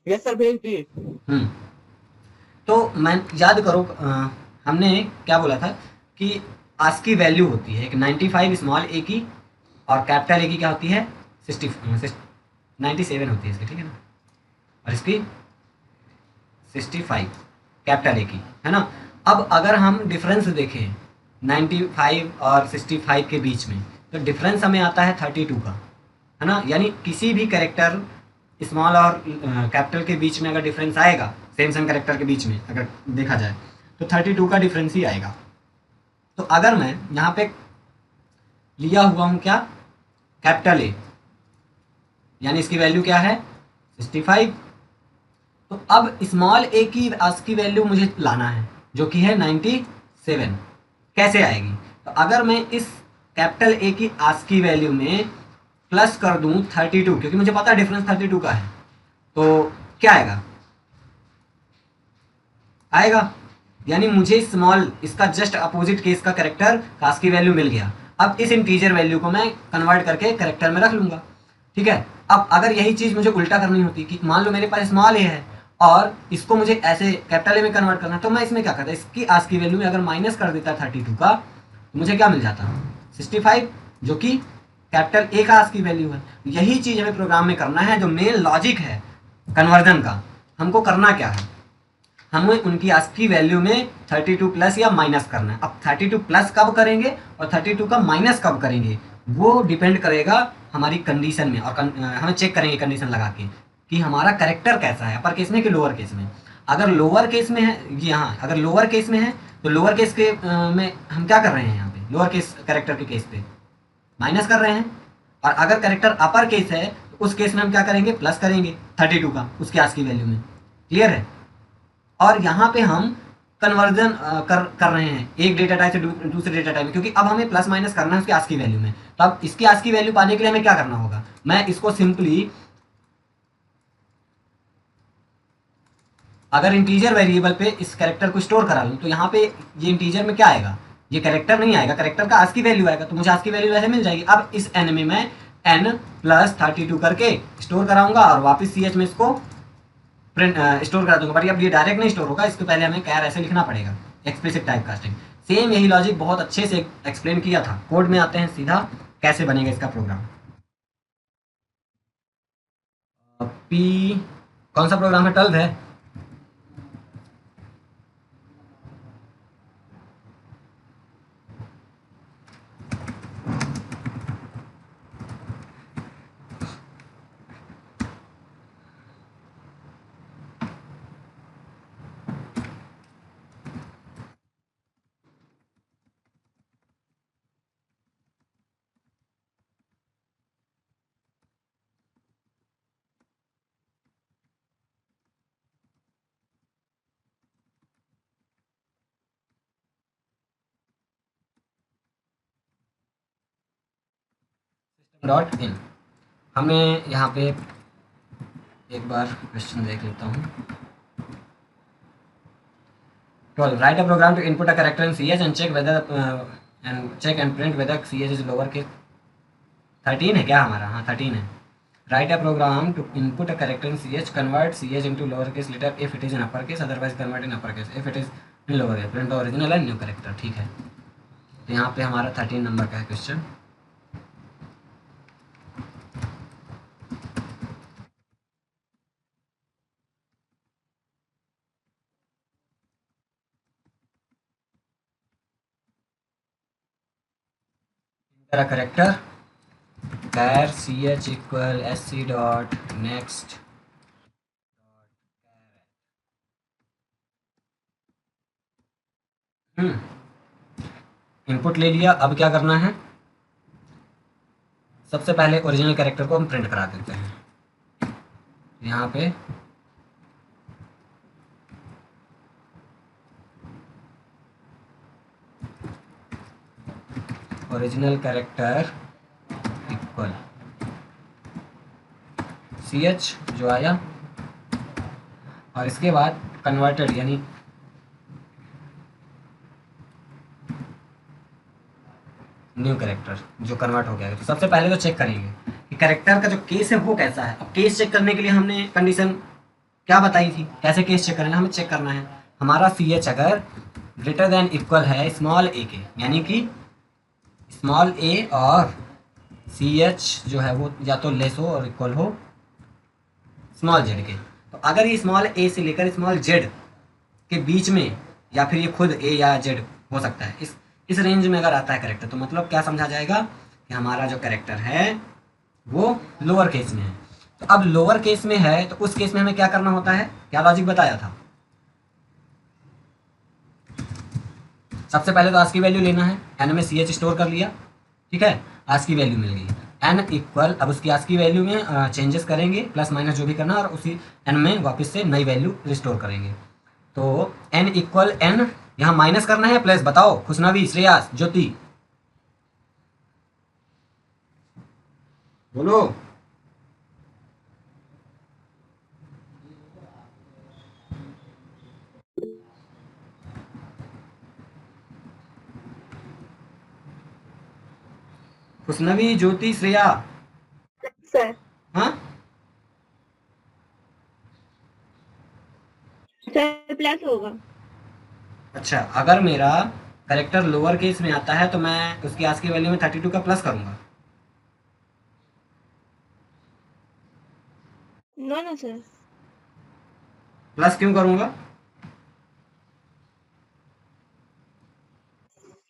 यस सर, भेज दिए। हम्म। तो मैं याद करो, हमने क्या बोला था कि आज की वैल्यू होती है एक 95 स्मॉल ए की, और कैपिटल ए की क्या होती है, 97 होती है इसकी, ठीक है ना, और इसकी 65 कैपिटल ए की, है ना। अब अगर हम डिफरेंस देखें 95 और 65 के बीच में, तो डिफरेंस हमें आता है 32 का, है ना। यानी किसी भी कैरेक्टर स्मॉल और कैपिटल के बीच में अगर डिफरेंस आएगा, सेम सेम कैरेक्टर के बीच में अगर देखा जाए, तो 32 का डिफरेंस ही आएगा। तो अगर मैं यहाँ पे लिया हुआ हूँ क्या, कैपिटल ए, यानी इसकी वैल्यू क्या है 65, तो अब स्मॉल ए की आज की वैल्यू मुझे लाना है जो कि है 97। कैसे आएगी? तो अगर मैं इस कैपिटल ए की आज की वैल्यू में प्लस कर दूं 32, क्योंकि मुझे पता है डिफरेंस 32 का है, तो क्या आएगा, आएगा, यानी मुझे स्मॉल, इसका जस्ट अपोजिट केस का करेक्टर कास्ट की वैल्यू मिल गया। अब इस इंटीजर वैल्यू को मैं कन्वर्ट करके करेक्टर में रख लूंगा, ठीक है। अब अगर यही चीज़ मुझे उल्टा करनी होती कि मान लो मेरे पास स्मॉल ए है और इसको मुझे ऐसे कैपिटल ए में कन्वर्ट करना है, तो मैं इसमें क्या करता, इसकी आज की वैल्यू में अगर माइनस कर देता 32 का, तो मुझे क्या मिल जाता 65, जो कि कैपिटल ए का आज की वैल्यू है। यही चीज़ हमें प्रोग्राम में करना है, जो मेन लॉजिक है कन्वर्जन का। हमको करना क्या है, हमें उनकी आज की वैल्यू में 32 प्लस या माइनस करना है। अब 32 प्लस कब करेंगे और 32 का माइनस कब करेंगे, वो डिपेंड करेगा हमारी कंडीशन में, और हमें चेक करेंगे कंडीशन लगा के कि हमारा करेक्टर कैसा है, अपर केस में कि लोअर केस में। अगर लोअर केस में है, यहाँ अगर लोअर केस में है, तो लोअर केस के में हम क्या कर रहे हैं, यहाँ पे लोअर केस करेक्टर के केस पे माइनस कर रहे हैं, और अगर करेक्टर अपर केस है तो उस केस में हम क्या करेंगे, प्लस करेंगे 32 का उसके आज की वैल्यू में। क्लियर है? और यहाँ पे हम कन्वर्जन कर रहे हैं एक डेटा टाइप से दूसरे डेटा टाइप में, क्योंकि अब हमें प्लस माइनस करना है उसकी आज की वैल्यू में। तो अब इसकी आज की वैल्यू पाने के लिए हमें क्या करना होगा, मैं इसको सिंपली, अगर इंटीजर वेरिएबल पे इस कैरेक्टर को स्टोर करा लूँ, तो यहाँ पे ये इंटीजर में क्या आएगा, ये कैरेक्टर नहीं आएगा, कैरेक्टर का आज की वैल्यू आएगा, तो मुझे आज की वैल्यू वैसे मिल जाएगी। अब इस एन में मैं एन प्लस 32 करके स्टोर कराऊंगा और वापस सी एच में इसको प्रिंट स्टोर करा दूंगा। बट अब ये डायरेक्ट नहीं स्टोर होगा, इसके पहले हमें कैर ऐसे लिखना पड़ेगा, एक्सप्लिसिट टाइप कास्टिंग। सेम यही लॉजिक बहुत अच्छे से एक्सप्लेन किया था। कोड में आते हैं सीधा, कैसे बनेगा इसका प्रोग्राम। पी, कौन सा प्रोग्राम है, 12 है। Dot in. हमें यहाँ पे एक बार क्वेश्चन देख लेता हूँ। 12 write a program to input a character in C H and check whether and print whether C H is lower case. 13 है क्या हमारा? हाँ 13 है। Write a program to input a character in C H, convert C H into lower case letter if it is in upper case, otherwise convert in upper case if it is in lower case, print the original and new character. ठीक है, तो यहाँ पे हमारा 13 number का है question. Character char ch equal sc dot next input ले लिया। अब क्या करना है? सबसे पहले ओरिजिनल कैरेक्टर को हम प्रिंट करा देते हैं। यहाँ पे original character equal C H जो आया, और इसके बाद कन्वर्टेड यानी न्यू कैरेक्टर जो कन्वर्ट हो गया है। तो सबसे पहले तो चेक करेंगे कि कैरेक्टर का जो केस है वो कैसा है। अब केस चेक करने के लिए हमने कंडीशन क्या बताई थी, कैसे केस चेक करेंगे? हमें चेक करना है हमारा सी एच अगर ग्रेटर देन इक्वल है स्मॉल ए के, यानी कि स्मॉल ए और सी एच जो है वो या तो लेस हो और इक्वल हो स्मॉल जेड के। तो अगर ये स्मॉल ए से लेकर स्मॉल जेड के बीच में, या फिर ये खुद ए या जेड हो सकता है, इस रेंज में अगर आता है कैरेक्टर, तो मतलब क्या समझा जाएगा कि हमारा जो कैरेक्टर है वो लोअर केस में है। तो अब लोअर केस में है तो उस केस में हमें क्या करना होता है? क्या लॉजिक बताया था? सबसे पहले तो आज की वैल्यू लेना है। एन में सी एच स्टोर कर लिया, ठीक है, आज की वैल्यू मिल गई। एन इक्वल, अब उसकी आज की वैल्यू में चेंजेस करेंगे, प्लस माइनस जो भी करना, और उसी एन में वापस से नई वैल्यू रिस्टोर करेंगे। तो एन इक्वल एन, यहाँ माइनस करना है प्लस। बताओ खुशनवी, श्रेयास, ज्योति, बोलो। खुशनवी, ज्योति, श्रेया। सर हाँ, सर प्लस होगा। अच्छा, अगर मेरा करेक्टर लोअर केस में आता है तो मैं उसकी आज की वैल्यू में 32 का प्लस करूंगा। नो नो सर, प्लस क्यों करूंगा?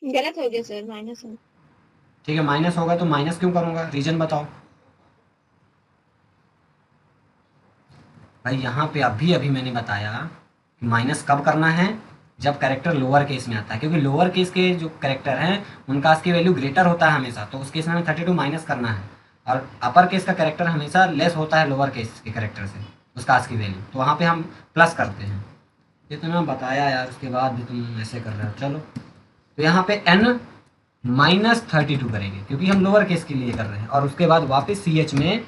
गलत हो गया सर, माइनस हो। ठीक है, माइनस होगा तो माइनस क्यों करूंगा? रीजन बताओ भाई। यहाँ पे अभी अभी मैंने बताया कि माइनस कब करना है, जब कैरेक्टर लोअर केस में आता है, क्योंकि लोअर केस के जो कैरेक्टर हैं उनका आज की वैल्यू ग्रेटर होता है हमेशा, तो उस केस में हमें 32 माइनस करना है। और अपर केस का कैरेक्टर हमेशा लेस होता है लोअर केस के कैरेक्टर से, उसका आज की वैल्यू, तो वहाँ पे हम प्लस करते हैं। ये तो मैं बताया यार, उसके बाद भी तुम ऐसे कर रहे हो। चलो, तो यहाँ पे n -32 करेंगे क्योंकि हम लोअर केस के लिए कर रहे हैं, और उसके बाद वापस सी एच में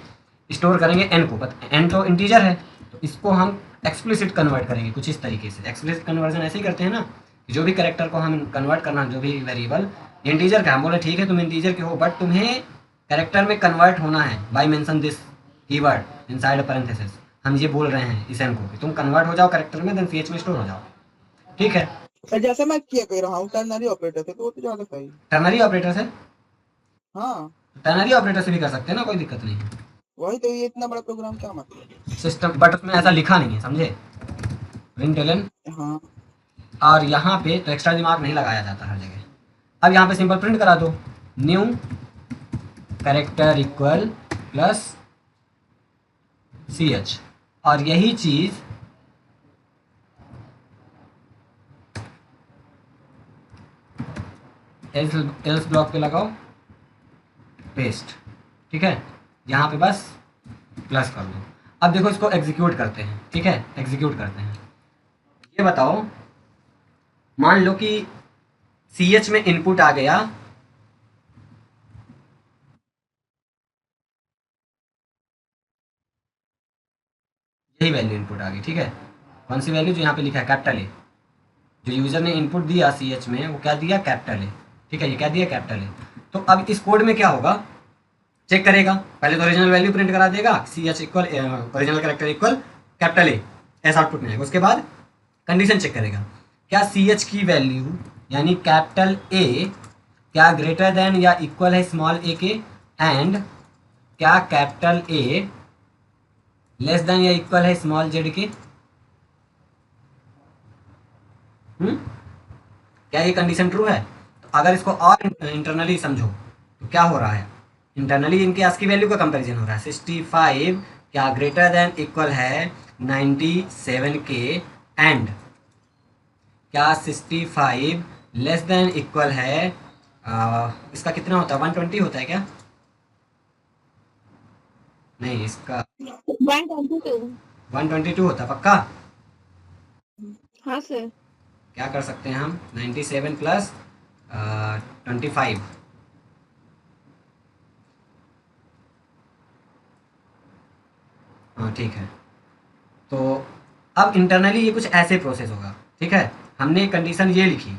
स्टोर करेंगे n को। बट n तो इंटीजर है, तो इसको हम एक्सप्लिसिट कन्वर्ट करेंगे कुछ इस तरीके से। एक्सप्लिसिट कन्वर्जन ऐसे ही करते हैं ना, कि जो भी कैरेक्टर को हम कन्वर्ट करना, जो भी वेरिएबल इंटीजर का, हम बोले ठीक है तुम इंटीजर के हो बट तुम्हें कैरेक्टर में कन्वर्ट होना है by mention this keyword inside parenthesis. हम ये बोल रहे हैं इस n को कि तुम कन्वर्ट हो जाओ कैरेक्टर में, देन सी एच में स्टोर हो जाओ। ठीक है, सर जैसे मैं किया कह रहा हूँ टर्नरी ऑपरेटर से, तो वो तो ज्यादा सही। टर्नरी ऑपरेटर से, हाँ टर्नरी ऑपरेटर से भी कर सकते हैं ना, कोई दिक्कत नहीं है। वही तो, ये इतना बड़ा प्रोग्राम क्या मतलब। सिस्टम, बट उसमें ऐसा लिखा नहीं है, समझे? रिंग हाँ और यहाँ पे तो एक्स्ट्रा दिमाग नहीं लगाया जाता हर जगह। अब यहाँ पे सिंपल प्रिंट करा दो, new character equal plus C H, और यही चीज एल्स ब्लॉक पे लगाओ, पेस्ट। ठीक है, यहाँ पे बस प्लस कर दो। अब देखो इसको एग्जीक्यूट करते हैं। ठीक है, एग्जीक्यूट करते हैं। ये बताओ, मान लो कि सी एच में इनपुट आ गया यही वैल्यू इनपुट आ गई, ठीक है। कौन सी वैल्यू? जो यहाँ पे लिखा है कैपिटल ए, जो यूजर ने इनपुट दिया सी एच में वो क्या दिया? कैपिटल ए, ठीक है, ये क्या दिया? Capital A. तो अब इस कोड में क्या होगा? चेक करेगा, पहले तो ओरिजिनल वैल्यू प्रिंट करा देगा, C H equal original character equal capital A, ऐसा आउटपुट मिलेगा। उसके बाद कंडीशन चेक करेगा, क्या सी एच की वैल्यू यानी कैपिटल ए क्या ग्रेटर देन या इक्वल है स्मॉल ए के, एंड क्या कैपिटल ए लेस देन या इक्वल है स्मॉल जेड के। क्या ये कंडीशन ट्रू है? तो अगर इसको और इंटरनली समझो तो क्या हो रहा है? इंटरनली इनके आस्की वैल्यू का कंपैरिजन हो रहा है। 65 क्या ग्रेटर देन इक्वल है 97 के, एंड क्या 65 लेस देन इक्वल है इसका कितना होता है? 120 होता है क्या? नहीं, इसका 122। 122 होता है पक्का? हाँ सर। क्या कर सकते हैं हम? 97 प्लस 25, हाँ ठीक है। तो अब इंटरनली ये कुछ ऐसे प्रोसेस होगा, ठीक है। हमने कंडीशन ये लिखी,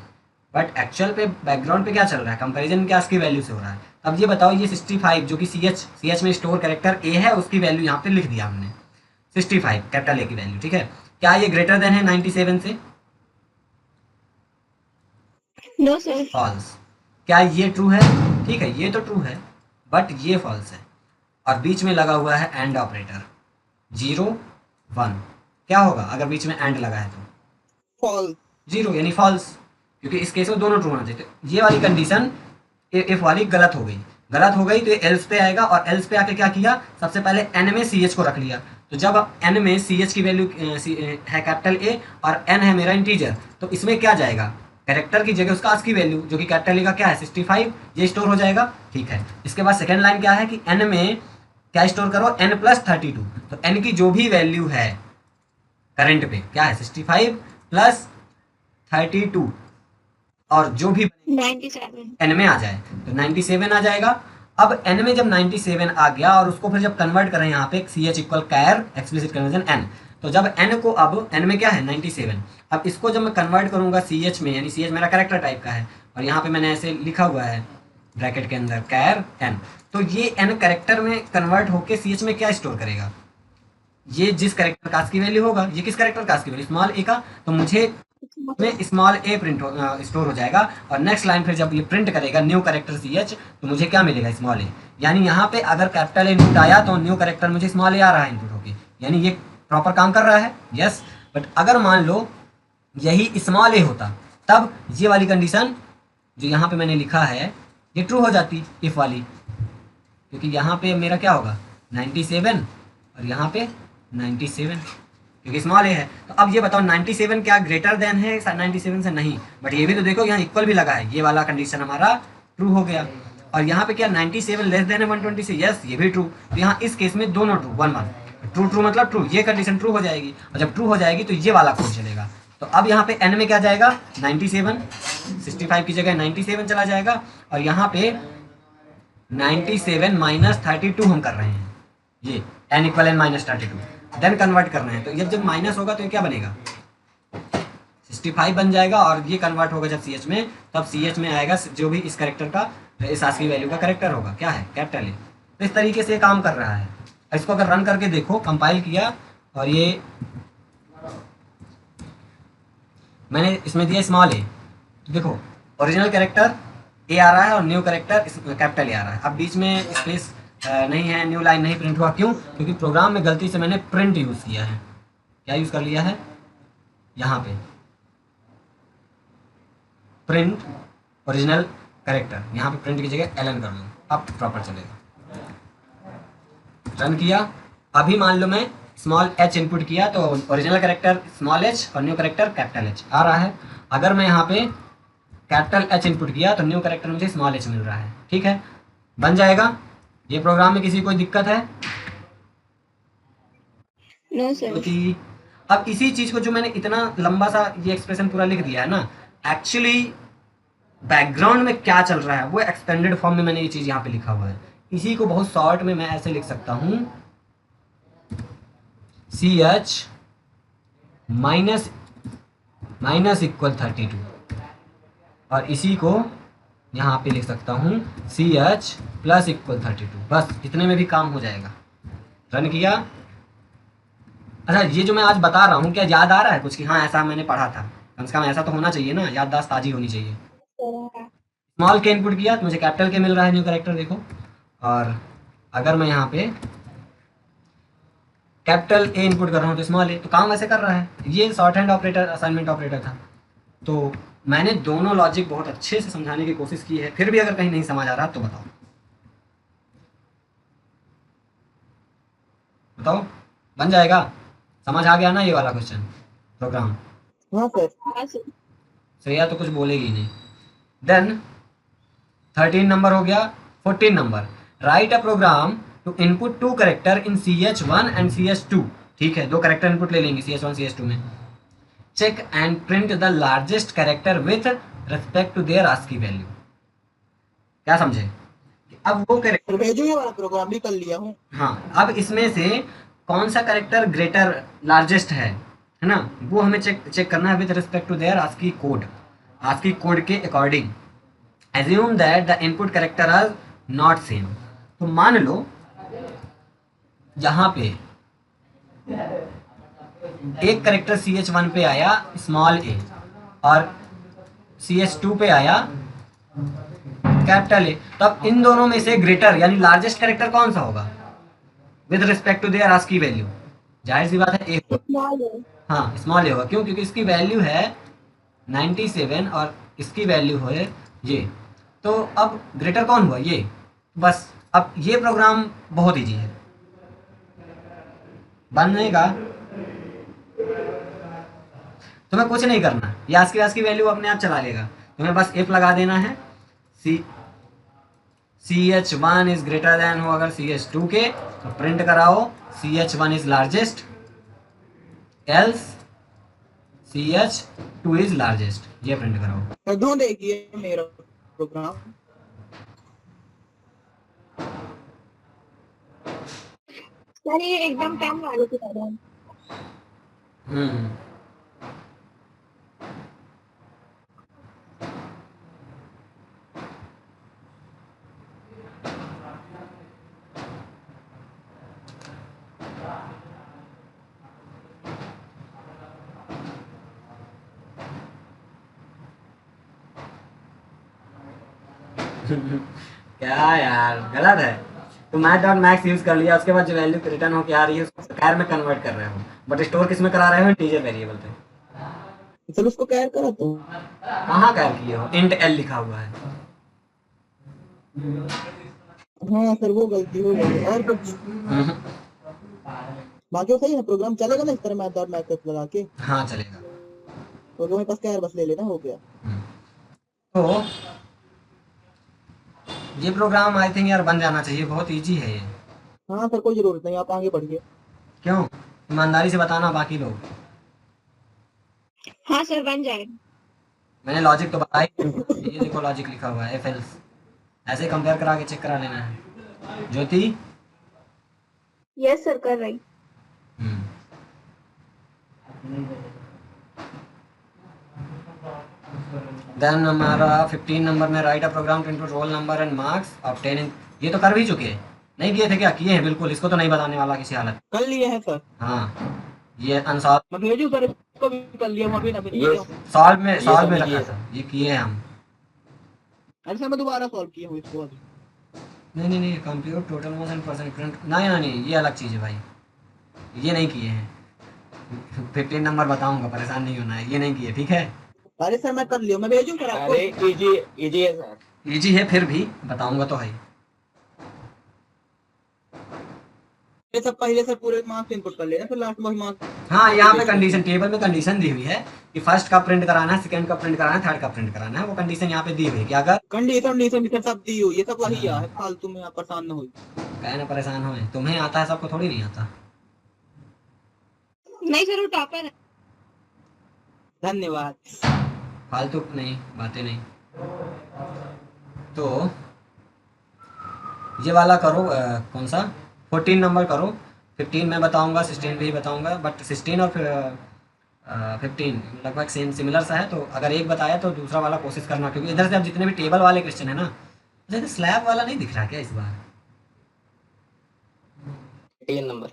बट एक्चुअल पे बैकग्राउंड पे क्या चल रहा है? कंपैरिजन क्या इसकी वैल्यू से हो रहा है। अब ये बताओ, ये 65 जो कि सी एच में स्टोर कैरेक्टर ए है उसकी वैल्यू यहाँ पे लिख दिया हमने 65 कैपिटल ए की वैल्यू, ठीक है। क्या ये ग्रेटर देन है 97 से? No sir. फॉल्स। क्या ये ट्रू है? ठीक है, ये तो ट्रू है, बट ये फॉल्स है। और बीच में लगा हुआ है एंड ऑपरेटर 0 1। क्या होगा अगर बीच में एंड लगा है तो? फॉल्स। 0 यानी फॉल्स, क्योंकि इस केस में दोनों ट्रू होना चाहिए। तो ये वाली कंडीशन इफ वाली गलत हो गई। गलत हो गई तो ये एल्स पे आएगा, और एल्स पे आके क्या किया? सबसे पहले एन में सी एच को रख लिया। तो जब एन में सी एच की वैल्यू है कैपिटल ए और एन है मेरा इंटीजर, तो इसमें क्या जाएगा? कैरेक्टर की जगह उसका आस्की वैल्यू जो कि कैपिटल ए का क्या है 65, ये स्टोर हो जाएगा, ठीक है। इसके बाद सेकेंड लाइन क्या है कि एन में क्या स्टोर करो? N plus 32। तो एन की जो भी वैल्यू है करंट पे क्या है? 65 प्लस 32, और जो भी 97। एन में आ जाए तो 97 आ जाएगा। अब एन में जब 97 आ गया और उसको फिर जब कन्वर्ट करें यहाँ पे सी एच इक्वल कैर एक्सप्लिसिट कन्वर्जन एन, तो जब एन को, अब एन में क्या है 97, अब इसको जब मैं कन्वर्ट करूंगा सी एच में, यानी सी एच मेरा कैरेक्टर टाइप का है, और यहाँ पे मैंने ऐसे लिखा हुआ है ब्रैकेट के अंदर कैर एन, तो ये एन कैरेक्टर में कन्वर्ट होके सी एच में क्या स्टोर करेगा? ये जिस कैरेक्टर कास्ट की वैल्यू होगा, ये किस कैरेक्टर कास्ट की वैल्यू? स्मॉल ए का, तो मुझे में स्मॉल ए प्रिंट स्टोर हो जाएगा। और नेक्स्ट लाइन फिर जब ये प्रिंट करेगा न्यू कैरेक्टर सी एच, तो मुझे क्या मिलेगा? स्मॉल ए। यानी यहाँ पे अगर कैपिटल ए इनपुट आया तो न्यू कैरेक्टर मुझे स्मॉल ए आ रहा है इनपुट होके, यानी ये प्रॉपर काम कर रहा है, यस। बट अगर मान लो यही स्मॉल ए होता, तब ये वाली कंडीशन जो यहाँ पे मैंने लिखा है ये ट्रू हो जाती, इफ वाली, क्योंकि यहाँ पे मेरा क्या होगा 97 और यहाँ पे 97, क्योंकि स्मॉल ए है। तो अब ये बताओ 97 क्या ग्रेटर देन है 97 से? नहीं, बट ये भी तो देखो यहाँ इक्वल भी लगा है, ये वाला कंडीशन हमारा ट्रू हो गया। और यहाँ पे क्या 97 लेस देन है 120 से? यस, ये भी ट्रू। तो यहाँ इस केस में दोनों ट्रू, 1 1 ट्रू ट्रू मतलब ट्रू, ये कंडीशन ट्रू हो जाएगी। और जब ट्रू हो जाएगी तो ये वाला कोड चलेगा। तो अब यहाँ पे एन में क्या जाएगा 97, 65 की जगह 97 चला जाएगा, और यहाँ पे 97 माइनस 32 हम कर रहे हैं, ये N equal N minus 32, then convert करना है। तो जब माइनस होगा तो ये क्या बनेगा 65 बन जाएगा, और ये कन्वर्ट होगा जब सी एच में, तब सी एच में आएगा जो भी इस करेक्टर का, इस आस्की वैल्यू का करेक्टर होगा, क्या है कैपिटल ए। तो इस तरीके से काम कर रहा है। इसको अगर रन करके देखो, कंपाइल किया और ये मैंने इसमें दिया स्मॉल ए, तो देखो ओरिजिनल कैरेक्टर ए आ रहा है और न्यू कैरेक्टर कैपिटल ए आ रहा है। अब बीच में स्पेस नहीं है, न्यू लाइन नहीं प्रिंट हुआ, क्यों? क्योंकि प्रोग्राम में गलती से मैंने प्रिंट यूज़ किया है। क्या यूज़ कर लिया है? यहाँ पे प्रिंट ओरिजिनल कैरेक्टर, यहाँ पे प्रिंट की जगह एलन कर लो, अब प्रॉपर चलेगा। रन किया, अभी मान लो मैं स्मॉल एच इनपुट किया तो ओरिजिनल कैरेक्टर स्मॉल एच और न्यू कैरेक्टर कैपिटल एच आ रहा है। अगर मैं यहाँ पे कैपिटल एच इनपुट किया तो न्यू कैरेक्टर मुझे स्मॉल एच मिल रहा है, ठीक है, बन जाएगा। ये प्रोग्राम में किसी कोई दिक्कत है? No sir. क्योंकि अब इसी चीज को जो मैंने इतना लंबा सा ये एक्सप्रेशन पूरा लिख दिया है ना, एक्चुअली बैकग्राउंड में क्या चल रहा है वो एक्सपेंडेड फॉर्म में मैंने ये चीज यहाँ पे लिखा हुआ है। इसी को बहुत शॉर्ट में मैं ऐसे लिख सकता हूँ CH माइनस इक्वल 32, और इसी को यहाँ पे लिख सकता हूँ CH प्लस इक्वल 32। बस इतने में भी काम हो जाएगा। रन किया। अच्छा, ये जो मैं आज बता रहा हूँ क्या याद आ रहा है कुछ कि हाँ ऐसा मैंने पढ़ा था? कम से कम ऐसा तो होना चाहिए ना, याददाश्त ताजी होनी चाहिए। स्मॉल के इनपुट किया तो मुझे कैपिटल के मिल रहा है न्यू कैरेक्टर, देखो। और अगर मैं यहाँ पे कैपिटल ए इनपुट कर रहा हूँ तो स्मॉल ए, तो काम वैसे कर रहा है। ये short hand operator, assignment operator था। तो मैंने दोनों लॉजिक बहुत अच्छे से समझाने की कोशिश की है, फिर भी अगर कहीं नहीं समझ आ रहा तो बताओ बताओ, बन जाएगा? समझ आ गया ना ये वाला क्वेश्चन प्रोग्राम? हाँ सर। हाँ सर। श्रेया तो कुछ बोलेगी नहीं। देन 13 नंबर हो गया। 14 नंबर, write a program to input two character in CH1 and CH2। ठीक है, दो करेक्टर इनपुट ले लेंगे CH1 CH2 में। Check and print the largest character with respect to their ASCII value. क्या समझे? अब वो करेक्टर, सर भेजो, ये वाला प्रोग्राम भी कर लिया हूँ। हाँ, अब इसमें से कौन सा करेक्टर ग्रेटर लार्जेस्ट है ना, वो हमें चेक करना है with respect to their ASCII code. ASCII code के according assume that the input character are not same। तो मान लो यहाँ पे एक करेक्टर CH1 पे आया स्मॉल ए और CH2 पे आया कैपिटल ए, तो अब इन दोनों में से ग्रेटर यानी लार्जेस्ट करेक्टर कौन सा होगा with respect to their ASCII value? जाहिर सी बात है ए। हाँ, स्मॉल ए होगा। क्यों? क्योंकि इसकी वैल्यू है 97 और इसकी वैल्यू है ये। तो अब ग्रेटर कौन हुआ? ये। बस अब ये प्रोग्राम बहुत इजी है, बनेगा। तुम्हें कुछ नहीं करना, ये आस्की की वैल्यू अपने आप चला लेगा। तुम्हें बस इफ लगा देना है, CH1 इज ग्रेटर देन हो अगर CH2 के, तो प्रिंट कराओ CH1 is largest, else CH2 is largest, ये प्रिंट कराओ। सर ढूंढेगी मेरा प्रोग्राम। सर ये एकदम कम वाले की तरह है। हम्म क्या यार, गलत है। तो मैथ डॉट मैक्स यूज कर लिया, उसके बाद जो वैल्यू रिटर्न होकर आ रही है उसको कैर में कन्वर्ट कर रहे हो, बट स्टोर किस में करा रहे हो? इंटीजर वेरिएबल पे। सर उसको कैर करा तो कहाँ कैर किए हो? इंट एल लिखा हुआ है। हाँ सर वो गलती हो गई। और कुछ बाकी वो सही है, प्रोग्राम चलेगा ना इस तरह मैथ डॉट मैक्स लगा के? हाँ चलेगा। तो मेरे पास कैर बस ले लेना, हो गया। तो ये प्रोग्राम आई थिंक यार बन जाना चाहिए, बहुत इजी है ये। हाँ सर कोई जरूरत नहीं, आप आगे बढ़िए। क्यों? ईमानदारी से बताना बाकी लोग। हाँ सर बन जाएगा। मैंने लॉजिक तो बताई, ये देखो लॉजिक लिखा हुआ है, एफ एल्स। ऐसे कंपेयर करा के चेक करा लेना है। ज्योति? यस सर कर रही। देन हमारा 15 नंबर में write a program to input roll number and marks obtain. ये तो कर भी चुके हैं, नहीं किए थे क्या? किए हैं बिल्कुल, इसको तो नहीं बताने वाला किसी हालत। कर लिए हैं सर। हाँ, ये अनसॉल्व, मैं भेजू सर, इसको भी कर लिया हूँ अभी ना। सॉल्व में सब रखा किए था, ये किए हैं हम। अरे सर मैं दोबारा सॉल्व किया हूँ इसको अभी। नहीं, compute total motion percent print, नहीं, ये अलग चीज़ है भाई, ये नहीं किए हैं। 15 नंबर बताऊंगा, परेशान नहीं होना है, ये नहीं किए, ठीक है? अरे सर मैं कर लिया, मैं भेजूँ सर आपको? अरे इजी इजी है सर। इजी है, फिर भी बताऊंगा तो है। ये सब पहले सर पूरे मार्क्स इनपुट कर लेना, फिर लास्ट में मार्क्स। हाँ, यहाँ पे कंडीशन टेबल में कंडीशन दी हुई है कि फर्स्ट का प्रिंट कराना है, सेकंड का प्रिंट कराना है, थर्ड का प्रिंट कराना है। वो कंडीशन यहाँ पे दी हुई है कि अगर कंडीशन सब दी हुई, ये सब वही है, फालतू में आप परेशान न हुई। कहना परेशान हो, तुम्हें आता है, सबको थोड़ी नहीं आता। नहीं सर वो टॉपर है। धन्यवाद। फालतू नहीं, बातें नहीं। तो ये वाला करो, कौन सा 14 नंबर करो। 15 मैं बताऊंगा, 16 भी बताऊंगा, बट 16 और 15 लगभग सेम सिमिलर सा है। तो अगर एक बताया तो दूसरा वाला कोशिश करना, क्योंकि इधर से अब जितने भी टेबल वाले क्वेश्चन है ना, जैसे स्लैब वाला नहीं दिख रहा क्या इस बार? 18 नंबर।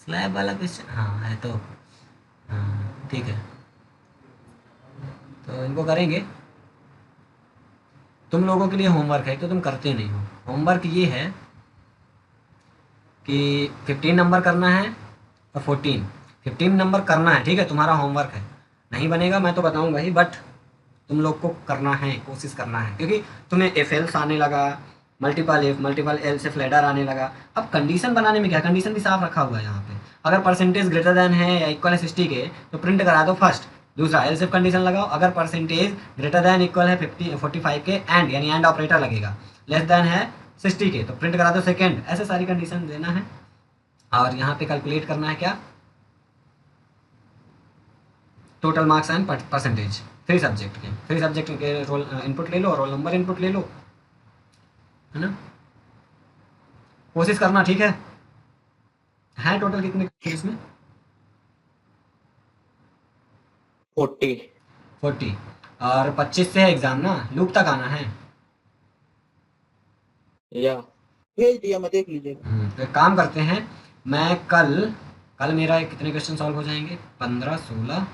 स्लैब वाला क्वेश्चन हाँ है तो, हाँ ठीक है, तो इनको करेंगे। तुम लोगों के लिए होमवर्क है तो तुम करते नहीं हो। होमवर्क ये है कि 15 नंबर करना है और 15 नंबर करना है, ठीक है, तुम्हारा होमवर्क है। नहीं बनेगा मैं तो बताऊंगा ही, बट तुम लोग को करना है, कोशिश करना है, क्योंकि तुम्हें एफ एल्स आने लगा, मल्टीपल एफ मल्टीपल एल से फ्लैडर आने लगा। अब कंडीशन बनाने में क्या, कंडीशन भी साफ रखा हुआ है यहाँ पे। अगर परसेंटेज ग्रेटर देन है या इक्वल है 60 के तो प्रिंट करा दो फर्स्ट। दूसरा एल सिर्फ कंडीशन लगाओ, अगर परसेंटेज ग्रेटर देन इक्वल है 45 के एंड, यानी एंड ऑपरेटर लगेगा, लेस देन है 60 के तो प्रिंट करा दो सेकेंड। ऐसे सारी कंडीशन देना है। और यहाँ पे कैलकुलेट करना है क्या, total marks and percentage 3 subject के रोल इनपुट ले लो, रोल नंबर इनपुट ले लो, है ना। कोशिश करना, ठीक है टोटल कितने क्वेश्चन इसमें? 40 और 25 से है एग्जाम ना, लूप तक आना है। या भेज दिया, मैं देख लीजिएगा। तो एक काम करते हैं, मैं कल मेरा कितने क्वेश्चन सॉल्व हो जाएंगे, 15 16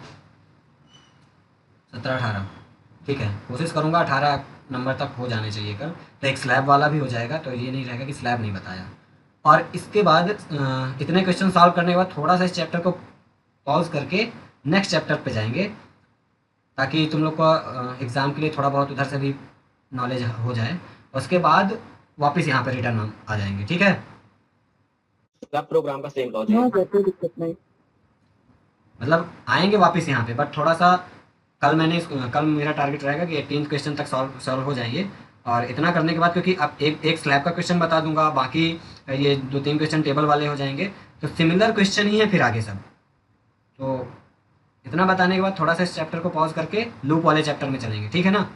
17 18, ठीक है, कोशिश करूँगा 18 नंबर तक हो जाने चाहिए कल। तो एक स्लैब वाला भी हो जाएगा, तो ये नहीं रहेगा कि स्लैब नहीं बताया। और इसके बाद इतने क्वेश्चन सॉल्व करने के बाद थोड़ा सा इस चैप्टर को पॉज करके नेक्स्ट चैप्टर पे जाएंगे, ताकि तुम लोग को एग्ज़ाम के लिए थोड़ा बहुत उधर से भी नॉलेज हो जाए। उसके बाद वापस यहाँ पे रिटर्न आ जाएंगे, ठीक है। सब प्रोग्राम का सेम हाँ लॉजिक है। कोई दिक्कत नहीं। मतलब आएंगे वापस यहाँ पे, बट थोड़ा सा कल मेरा टारगेट रहेगा कि 18 क्वेश्चन तक सॉल्व हो जाएंगे। और इतना करने के बाद, क्योंकि अब एक स्लैब का क्वेश्चन बता दूंगा, बाकी ये 2-3 क्वेश्चन टेबल वाले हो जाएंगे, तो सिमिलर क्वेश्चन ही है फिर आगे सब। तो इतना बताने के बाद थोड़ा सा इस चैप्टर को पॉज करके लूप वाले चैप्टर में चलेंगे, ठीक है ना।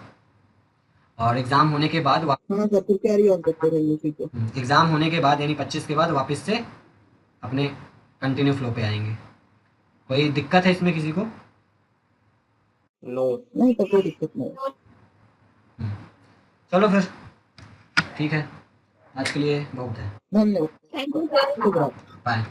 और एग्ज़ाम होने के बाद हाँ सर, फिर कैरी ऑन करते रहिए, ठीक है। एग्ज़ाम होने के बाद यानी 25 के बाद वापस से अपने कंटिन्यू फ्लो पे आएंगे। कोई दिक्कत है इसमें किसी को? नो नहीं तो कोई दिक्कत नहीं। चलो फिर ठीक है, आज के लिए बहुत है, धन्यवाद। Thank you sir. शुभ रात्रि। बाय।